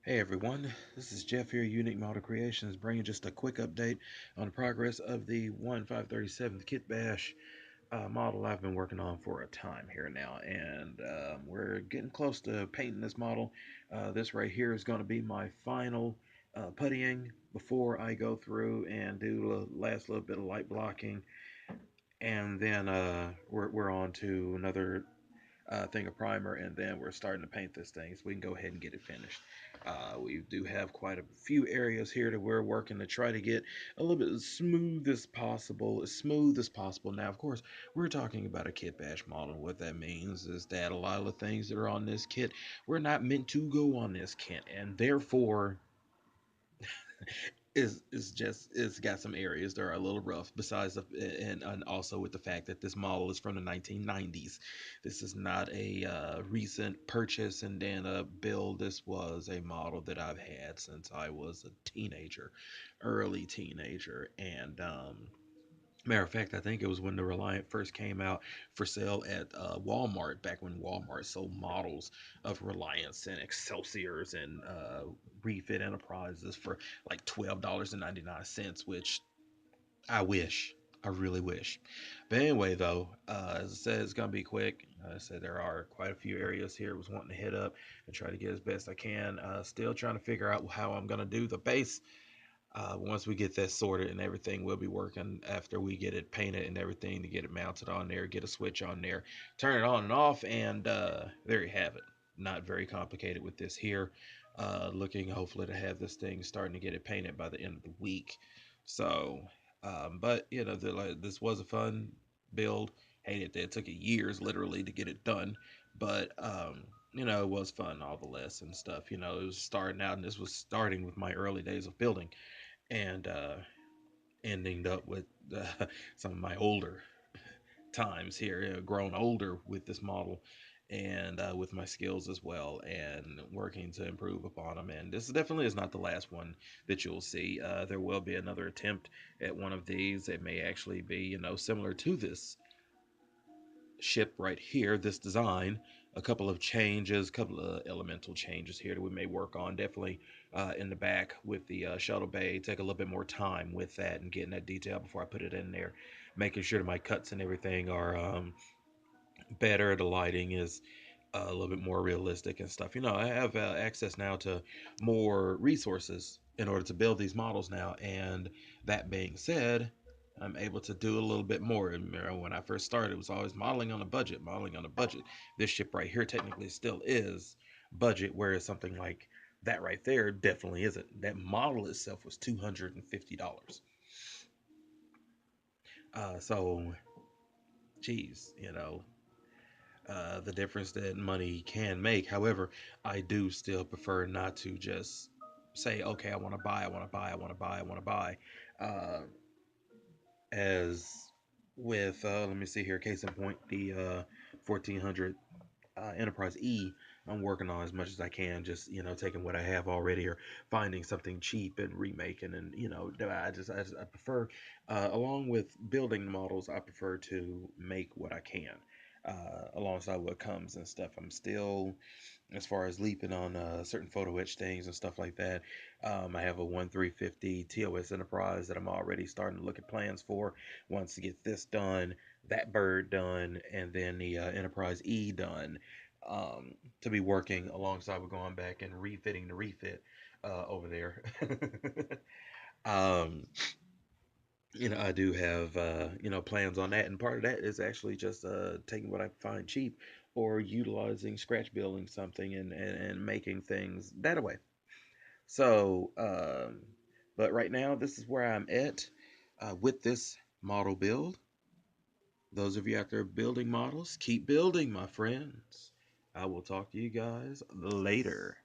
Hey everyone, this is Jeff here, Unique Model Creations, bringing just a quick update on the progress of the 1537th Kit Bash model I've been working on for a time here now, and we're getting close to painting this model. This right here is going to be my final puttying before I go through and do the last little bit of light blocking, and then we're on to another thing of primer, and then we're starting to paint this thing so we can go ahead and get it finished. We do have quite a few areas here that we're working to try to get a little bit as smooth as possible, as smooth as possible. Now, of course, we're talking about a kit bash model. What that means is that a lot of the things that are on this kit were not meant to go on this kit, and therefore is just it's got some areas that are a little rough besides and also with the fact that this model is from the 1990s. This is not a recent purchase and then a build. This was a model that I've had since I was a teenager, early teenager. And matter of fact, I think it was when the Reliant first came out for sale at Walmart, back when Walmart sold models of Reliance and Excelsiors and Refit Enterprises for like $12.99, which I wish. I really wish. But anyway, though, as I said, it's going to be quick. I said there are quite a few areas here I was wanting to hit up and try to get as best I can. Still trying to figure out how I'm going to do the base. Once we get that sorted and everything, we'll be working after we get it painted and everything to get it mounted on there, get a switch on there, turn it on and off, and there you have it. Not very complicated with this here. Looking hopefully to have this thing starting to get it painted by the end of the week. So, but you know, this was a fun build. Hated that it took years literally to get it done, but you know, it was fun all the less and stuff. You know, it was starting out, and this was starting with my early days of building and ending up with some of my older times here, grown older with this model and with my skills as well, and working to improve upon them. And this definitely is not the last one that you'll see. There will be another attempt at one of these. It may actually be, you know, similar to this ship right here, this design, a couple of changes, a couple of elemental changes here that we may work on. Definitely in the back with the shuttle bay, take a little bit more time with that and getting that detail before I put it in there, making sure that my cuts and everything are better. The lighting is a little bit more realistic and stuff. You know, I have access now to more resources in order to build these models now. And that being said, I'm able to do a little bit more. And you know, when I first started, it was always modeling on a budget, modeling on a budget. This ship right here technically still is budget, whereas something like that right there definitely isn't. That model itself was $250. So, geez, you know, the difference that money can make. However, I do still prefer not to just say, okay, I want to buy, I want to buy, I want to buy, I want to buy. Uh, as with, let me see here, case in point, the 1400 Enterprise E, I'm working on as much as I can, just, you know, taking what I have already or finding something cheap and remaking. And, you know, I prefer, along with building models, I prefer to make what I can. Alongside what comes and stuff. I'm still, as far as leaping on certain photo etch things and stuff like that. I have a 1350 TOS Enterprise that I'm already starting to look at plans for. Once to get this done, that bird done, and then the Enterprise E done, to be working alongside with going back and refitting the refit over there. um, you know, I do have you know, plans on that, and part of that is actually just taking what I find cheap or utilizing scratch building something and making things that way. So, but right now, this is where I'm at with this model build. Those of you out there building models, keep building, my friends. I will talk to you guys later.